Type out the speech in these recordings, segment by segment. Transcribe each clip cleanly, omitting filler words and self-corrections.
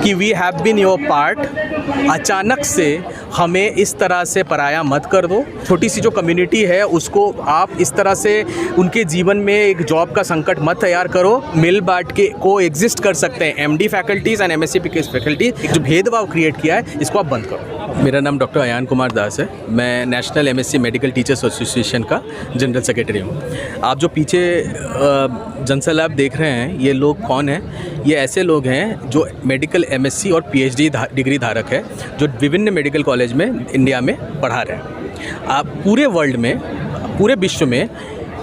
कि we have been your part, अचानक से हमें इस तरह से पराया मत कर दो। छोटी सी जो कम्युनिटी है उसको आप इस तरह से उनके जीवन में एक जॉब का संकट मत तैयार करो। मिल बांट के को एग्जिस्ट कर सकते हैं MD faculties and MSc faculties, जो भेदभाव क्रिएट किया है इसको आप बंद करो। मेरा नाम डॉक्टर अयान कुमार दास है, मैं national MSc medical teachers association का जनरल सेक्रेटरी हूँ। आप जो पीछे जनसलाब देख रहे हैं ये लोग कौन हैं? ये ऐसे लोग हैं जो मेडिकल एमएससी और पीएचडी डिग्री धारक है, जो विभिन्न मेडिकल कॉलेज में इंडिया में पढ़ा रहे हैं। आप पूरे वर्ल्ड में, पूरे विश्व में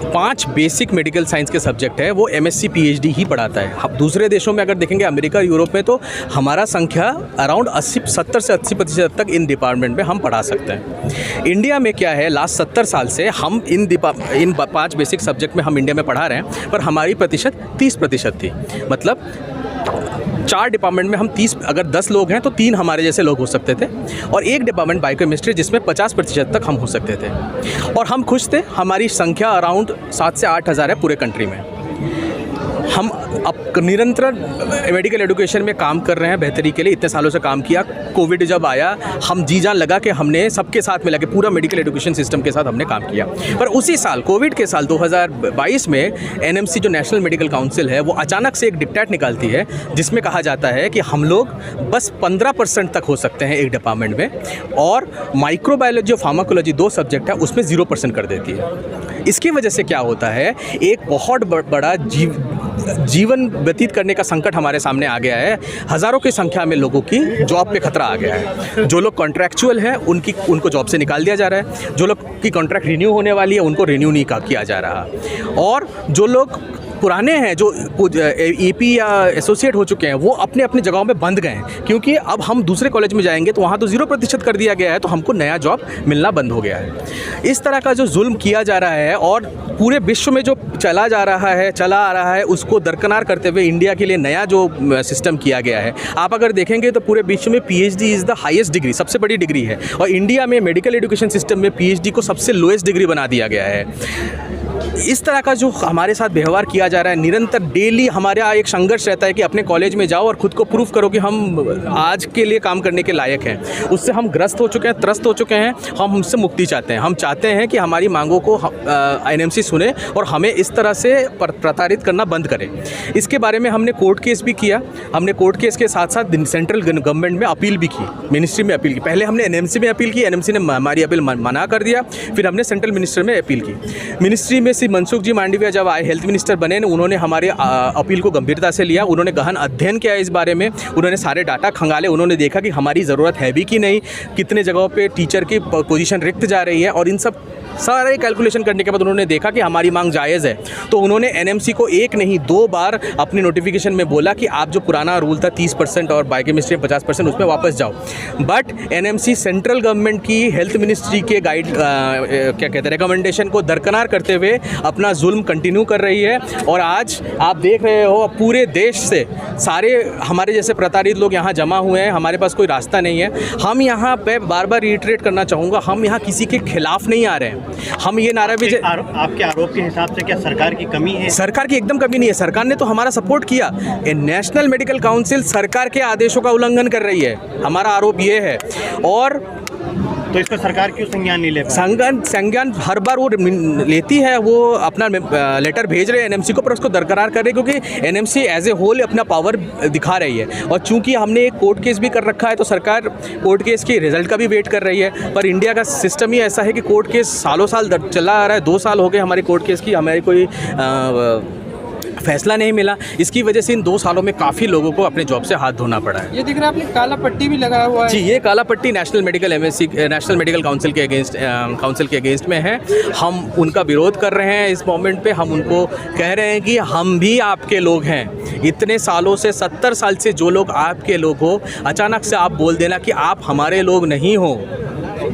5 बेसिक मेडिकल साइंस के सब्जेक्ट है वो एमएससी पीएचडी ही पढ़ाता है। अब दूसरे देशों में अगर देखेंगे, अमेरिका यूरोप में, तो हमारा संख्या अराउंड 70 से 80% तक इन डिपार्टमेंट में हम पढ़ा सकते हैं। इंडिया में क्या है, लास्ट 70 साल से हम इन 5 बेसिक सब्जेक्ट में हम इंडिया में पढ़ा रहे हैं, पर हमारी प्रतिशत 30% थी। मतलब 4 डिपार्टमेंट में हम 30, अगर 10 लोग हैं तो 3 हमारे जैसे लोग हो सकते थे, और एक डिपार्टमेंट बायोकेमिस्ट्री जिसमें 50% तक हम हो सकते थे, और हम खुश थे। हमारी संख्या अराउंड 7 से 8 हज़ार है पूरे कंट्री में। हम अब निरंतर मेडिकल एजुकेशन में काम कर रहे हैं बेहतरी के लिए, इतने सालों से काम किया। कोविड जब आया, हम जी जान लगा कि हमने सबके साथ मिला के पूरा मेडिकल एजुकेशन सिस्टम के साथ हमने काम किया। पर उसी साल, कोविड के साल 2022 में, एनएमसी जो नेशनल मेडिकल काउंसिल है वो अचानक से एक डिक्टेट निकालती है जिसमें कहा जाता है कि हम लोग बस 15% तक हो सकते हैं एक डिपार्टमेंट में, और माइक्रोबायोलॉजी और फार्माकोलॉजी 2 सब्जेक्ट है उसमें 0% कर देती है। इसकी वजह से क्या होता है, एक बहुत बड़ा जीवन व्यतीत करने का संकट हमारे सामने आ गया है। हज़ारों की संख्या में लोगों की जॉब पे खतरा आ गया है। जो लोग कॉन्ट्रैक्चुअल है उनको जॉब से निकाल दिया जा रहा है, जो लोग की कॉन्ट्रैक्ट रिन्यू होने वाली है उनको रिन्यू नहीं किया जा रहा, और जो लोग पुराने हैं, जो ईपी या एसोसिएट हो चुके हैं, वो अपने अपनी जगहों पे बंद गए हैं, क्योंकि अब हम दूसरे कॉलेज में जाएंगे तो वहाँ तो 0% कर दिया गया है, तो हमको नया जॉब मिलना बंद हो गया है। इस तरह का जो जुल्म किया जा रहा है और पूरे विश्व में जो चला आ रहा है उसको दरकिनार करते हुए इंडिया के लिए नया जो सिस्टम किया गया है। आप अगर देखेंगे तो पूरे विश्व में PhD is the highest degree, सबसे बड़ी डिग्री है, और इंडिया में मेडिकल एजुकेशन सिस्टम में पीएचडी को सबसे लोएस्ट डिग्री बना दिया गया है। इस तरह का जो हमारे साथ व्यवहार किया जा रहा है, निरंतर डेली हमारा एक संघर्ष रहता है कि अपने कॉलेज में जाओ और खुद को प्रूफ करो कि हम आज के लिए काम करने के लायक हैं। उससे हम ग्रस्त हो चुके हैं, त्रस्त हो चुके हैं। हम उससे मुक्ति चाहते हैं। हम चाहते हैं कि हमारी मांगों को एनएमसी सुने और हमें इस तरह से प्रताड़ित करना बंद करे। इसके बारे में हमने कोर्ट केस भी किया। हमने कोर्ट केस के साथ साथ सेंट्रल गवर्नमेंट में अपील भी की, मिनिस्ट्री में अपील की। पहले हमने एनएमसी में अपील की, एनएमसी ने हमारी अपील मना कर दिया। फिर हमने सेंट्रल मिनिस्टर में अपील की। मिनिस्ट्री में श्री मनसुख जी मांडविया जब आए, हेल्थ मिनिस्टर बने, उन्होंने हमारे अपील को गंभीरता से लिया। उन्होंने गहन अध्ययन किया इस बारे में, उन्होंने सारे डाटा खंगाले, उन्होंने देखा कि हमारी ज़रूरत है भी कि नहीं, कितने जगहों पे टीचर की पोजीशन रिक्त जा रही है, और इन सब सारे कैलकुलेशन करने के बाद उन्होंने देखा कि हमारी मांग जायज़ है। तो उन्होंने एनएमसी को 1 नहीं 2 बार अपनी नोटिफिकेशन में बोला कि आप जो पुराना रूल था 30% और बायोकेमिस्ट्री में 50%, उसमें वापस जाओ। बट एनएमसी सेंट्रल गवर्नमेंट की हेल्थ मिनिस्ट्री के रिकमेंडेशन को दरकिनार करते हुए अपना जुल्म कंटिन्यू कर रही है। और आज आप देख रहे हो पूरे देश से सारे हमारे जैसे प्रताड़ित लोग यहाँ जमा हुए हैं। हमारे पास कोई रास्ता नहीं है। हम यहाँ पे बार बार रिट्रेट करना चाहूँगा, हम यहाँ किसी के खिलाफ नहीं आ रहे हैं। हम ये नारा भी, आपके आरोप के हिसाब से क्या सरकार की कमी है? सरकार की एकदम कमी नहीं है। सरकार ने तो हमारा सपोर्ट किया। नेशनल मेडिकल काउंसिल सरकार के आदेशों का उल्लंघन कर रही है, हमारा आरोप ये है। और तो इसका सरकार क्यों संज्ञान नहीं ले? संज्ञान हर बार वो लेती है, वो अपना लेटर भेज रहे हैं एनएमसी को, पर उसको दरकिनार कर रही है, क्योंकि एनएमसी एज ए होल अपना पावर दिखा रही है। और चूंकि हमने एक कोर्ट केस भी कर रखा है, तो सरकार कोर्ट केस के रिजल्ट का भी वेट कर रही है। पर इंडिया का सिस्टम ही ऐसा है कि कोर्ट केस सालों साल चला आ रहा है। 2 साल हो गए हमारे कोर्ट केस की, हमारी कोई फैसला नहीं मिला। इसकी वजह से इन 2 सालों में काफ़ी लोगों को अपने जॉब से हाथ धोना पड़ा है। ये दिख रहा है आपने काला पट्टी भी लगाया हुआ है। जी, ये काला पट्टी नेशनल मेडिकल काउंसिल के अगेंस्ट में है। हम उनका विरोध कर रहे हैं इस मोमेंट पे। हम उनको कह रहे हैं कि हम भी आपके लोग हैं। इतने सालों से 70 साल से जो लोग आपके लोग हो, अचानक से आप बोल देना कि आप हमारे लोग नहीं हो,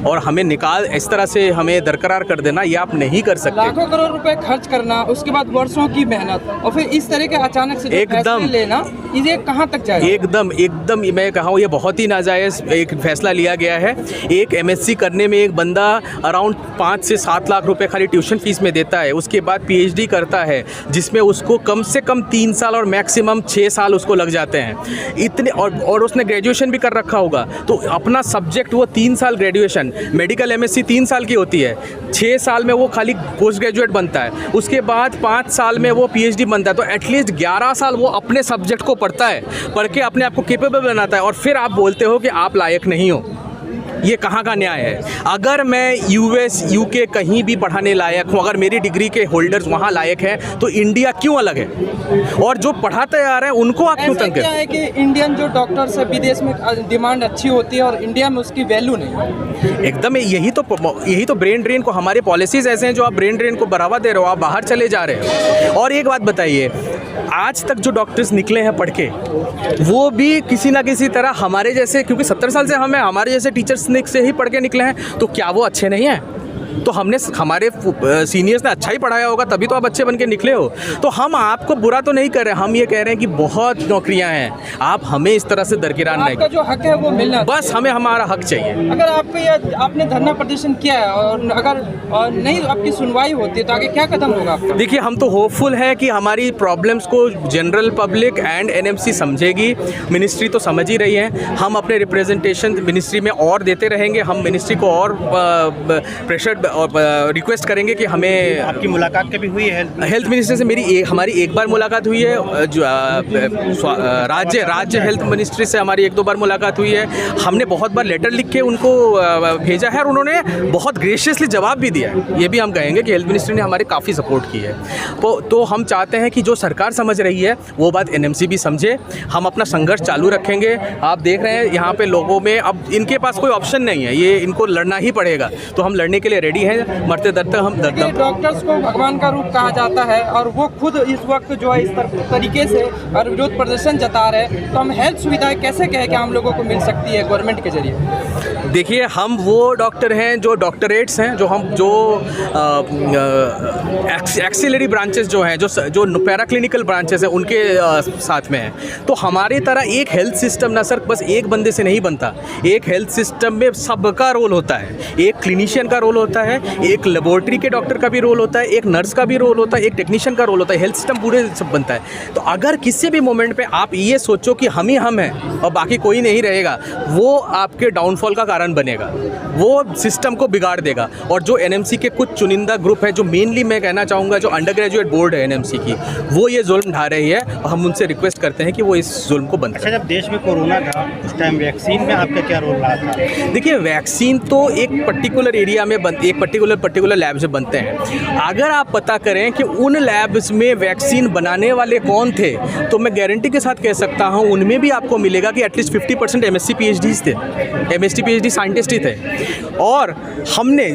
और हमें निकाल इस तरह से हमें दरकरार कर देना, ये आप नहीं कर सकते। लाखों करोड़ रुपए खर्च करना, उसके बाद वर्षों की मेहनत, और फिर इस तरह के अचानक से जो एकदम फैसले लेना, ये कहाँ तक जाएगा? एकदम मैं कहूँ ये बहुत ही नाजायज़ एक फैसला लिया गया है। एक एमएससी करने में एक बंदा अराउंड 5 से 7 लाख रुपए खाली ट्यूशन फीस में देता है, उसके बाद पीएचडी करता है जिसमें उसको कम से कम 3 साल और मैक्सिमम 6 साल उसको लग जाते हैं इतने, और उसने ग्रेजुएशन भी कर रखा होगा, तो अपना सब्जेक्ट वो 3 साल ग्रेजुएशन, मेडिकल एमएससी 3 साल की होती है, 6 साल में वो खाली पोस्ट ग्रेजुएट बनता है, उसके बाद 5 साल में वो पीएचडी बनता है, तो एटलीस्ट 11 साल वो अपने सब्जेक्ट को पढ़ता है, पढ़ के अपने आप को कैपेबल बनाता है, और फिर आप बोलते हो कि आप लायक नहीं हो। ये कहाँ का न्याय है? अगर मैं यूएस यूके कहीं भी पढ़ाने लायक हूँ, अगर मेरी डिग्री के होल्डर्स वहाँ लायक हैं, तो इंडिया क्यों अलग है? और जो पढ़ाते आ रहे हैं उनको आप क्यों तंग क्या है कि इंडियन जो डॉक्टर्स है विदेश में डिमांड अच्छी होती है और इंडिया में उसकी वैल्यू नहीं है। एकदम यही तो ब्रेन ड्रेन को, हमारे पॉलिसीज़ ऐसे हैं जो आप ब्रेन ड्रेन को बढ़ावा दे रहे हो, आप बाहर चले जा रहे हो। और एक बात बताइए, आज तक जो डॉक्टर्स निकले हैं पढ़ के, वो भी किसी ना किसी तरह हमारे जैसे, क्योंकि 70 साल से हमारे जैसे टीचर्स से ही पढ़ के निकले हैं, तो क्या वो अच्छे नहीं हैं? तो हमारे सीनियर्स ने अच्छा ही पढ़ाया होगा, तभी तो आप अच्छे बन के निकले हो। तो हम आपको बुरा तो नहीं कर रहे, हम ये कह रहे हैं कि बहुत नौकरियां हैं, आप हमें इस तरह से दरकिरार नहीं, आपका जो हक है वो मिलना, बस हमें हमारा हक चाहिए। अगर आपने धरना प्रदर्शन किया है और अगर नहीं आपकी सुनवाई होती है तो आगे क्या कदम होगा आपका? देखिए, हम तो होपफुल हैं कि हमारी प्रॉब्लम्स को जनरल पब्लिक एंड एनएमसी समझेगी, मिनिस्ट्री तो समझ ही रही है। हम अपने रिप्रेजेंटेशन मिनिस्ट्री में और देते रहेंगे, हम मिनिस्ट्री को और प्रेशर और रिक्वेस्ट करेंगे कि हमें। आपकी मुलाकात कभी हुई है हेल्थ मिनिस्टर से हमारी एक बार मुलाकात हुई है, जो राज्य हेल्थ मिनिस्ट्री से हमारी 1-2 बार मुलाकात हुई है। हमने बहुत बार लेटर लिख के उनको भेजा है और उन्होंने बहुत ग्रेशियसली जवाब भी दिया है। ये भी हम कहेंगे कि हेल्थ मिनिस्ट्री ने हमारी काफ़ी सपोर्ट की है। तो हम चाहते हैं कि जो सरकार समझ रही है वो बात एनएमसी भी समझे। हम अपना संघर्ष चालू रखेंगे। आप देख रहे हैं यहाँ पे लोगों में अब इनके पास कोई ऑप्शन नहीं है, ये इनको लड़ना ही पड़ेगा, तो हम लड़ने के लिए रेडी हैं। मरते दर तक हम डॉक्टर्स को भगवान का रूप कहा जाता है और वो खुद इस वक्त जो है इस तरीके से और विरोध प्रदर्शन जता रहे हैं, तो हम हेल्थ सुविधाएं कैसे कहें कि हम लोगों को मिल सकती है गवर्नमेंट के जरिए? देखिए, हम वो डॉक्टर हैं जो डॉक्टरेट्स हैं, जो एक्सिलरी ब्रांचेस जो हैं, जो पैराक्लिनिकल ब्रांचेस हैं, उनके साथ में हैं। तो हमारी तरह एक हेल्थ सिस्टम ना सर बस एक बंदे से नहीं बनता। एक हेल्थ सिस्टम में सबका रोल होता है। एक क्लिनिशियन का रोल होता है, एक लेबोरेटरी के डॉक्टर का भी रोल होता है, एक नर्स का भी रोल होता है, एक टेक्नीशियन का रोल होता है। हेल्थ सिस्टम पूरे सब बनता है। तो अगर किसी भी मोमेंट पे आप ये सोचो कि हम ही हम हैं और बाकी कोई नहीं रहेगा, वो आपके डाउनफॉल का कारण बनेगा, वो सिस्टम को बिगाड़ देगा। और जो एनएमसी के कुछ चुनिंदा ग्रुप है, जो मेनली मैं कहना चाहूँगा जो अंडर ग्रेजुएट बोर्ड है एनएमसी की, वो ये जुल्म ढा रही है और हम उनसे रिक्वेस्ट करते हैं कि वो इस जुल्म को बंद करें। अच्छा, जब देश में कोरोना था उस टाइम वैक्सीन में आपका क्या रोल रहा था? देखिए, वैक्सीन तो एक पर्टिकुलर एरिया में एक पर्टिकुलर लैब से बनते हैं। अगर आप पता करें कि उन लैब्स में वैक्सीन बनाने वाले कौन थे, तो मैं गारंटी के साथ कह सकता हूं उनमें भी आपको मिलेगा कि एटलीस्ट 50% एमएससी पीएचडीज थे, एमएससी पीएचडी साइंटिस्ट ही थे। और हमने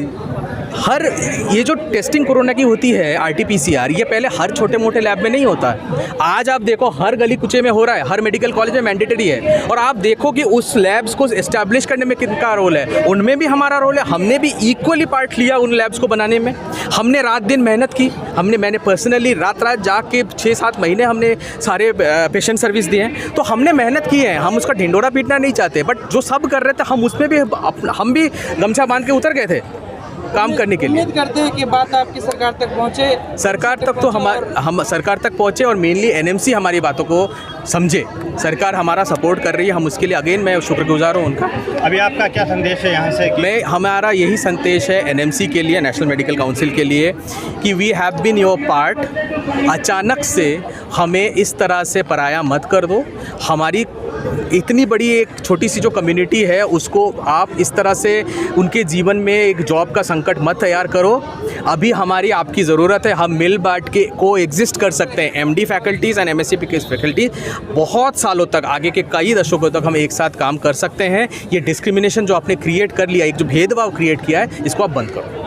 ये जो टेस्टिंग कोरोना की होती है आरटीपीसीआर, ये पहले हर छोटे मोटे लैब में नहीं होता। आज आप देखो हर गली कुचे में हो रहा है, हर मेडिकल कॉलेज में मैंडेटरी है। और आप देखो कि उस लैब्स को एस्टैब्लिश करने में कितना रोल है, उनमें भी हमारा रोल है। हमने भी इक्वली पार्ट लिया उन लैब्स को बनाने में। हमने रात दिन मेहनत की, मैंने पर्सनली रात जाग के 6-7 महीने हमने सारे पेशेंट सर्विस दिए हैं। तो हमने मेहनत की है, हम उसका ढिंडोरा पीटना नहीं चाहते। बट जो सब कर रहे थे हम उसमें भी हम भी गमछा बांध के उतर गए थे काम करने के लिए। उम्मीद करते हैं कि बात आपकी सरकार तक पहुंचे। सरकार तक तो हम सरकार तक पहुंचे और मेनली एनएमसी हमारी बातों को समझे। सरकार हमारा सपोर्ट कर रही है, हम उसके लिए अगेन मैं शुक्रगुजार हूँ उनका। अभी आपका क्या संदेश है यहाँ से? हमारा यही संदेश है एनएमसी के लिए, नेशनल मेडिकल काउंसिल के लिए, कि we have been your part. अचानक से हमें इस तरह से पराया मत कर दो। हमारी इतनी बड़ी एक छोटी सी जो कम्युनिटी है उसको आप इस तरह से उनके जीवन में एक जॉब का संकट मत तैयार करो। अभी हमारी आपकी ज़रूरत है, हम मिल बांट के को एग्जिस्ट कर सकते हैं। MD faculties and MSc faculty बहुत सालों तक, आगे के कई दशकों तक हम एक साथ काम कर सकते हैं। ये डिस्क्रिमिनेशन जो आपने क्रिएट कर लिया, एक जो भेदभाव क्रिएट किया है, इसको आप बंद करो।